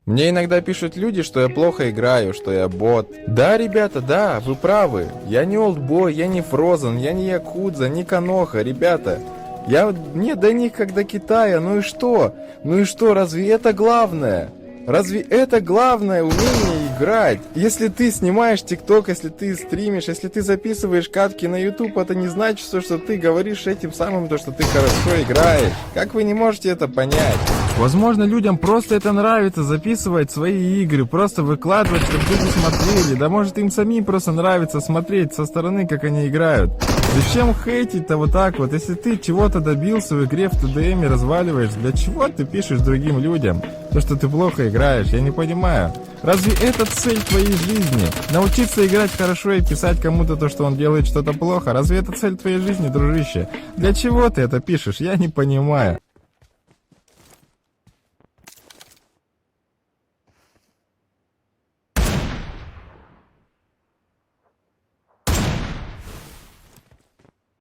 Мне иногда пишут люди, что я плохо играю, что я бот. Да, ребята, да, вы правы. Я не олдбой, я не Фрозен, я не Якудза, не Каноха, ребята. Я не до них, как до Китая, ну и что? Ну и что, разве это главное? Разве это главное умение играть? Если ты снимаешь ТикТок, если ты стримишь, если ты записываешь катки на YouTube, это не значит, что ты говоришь этим самым, то, что ты хорошо играешь. Как вы не можете это понять? Возможно, людям просто это нравится, записывать свои игры, просто выкладывать, чтобы люди смотрели. Да может им самим просто нравится смотреть со стороны, как они играют. Зачем хейтить-то вот так вот? Если ты чего-то добился в игре, в ТДМе разваливаешь, для чего ты пишешь другим людям? То, что ты плохо играешь, я не понимаю. Разве это цель твоей жизни? Научиться играть хорошо и писать кому-то то, что он делает что-то плохо? Разве это цель твоей жизни, дружище? Для чего ты это пишешь? Я не понимаю.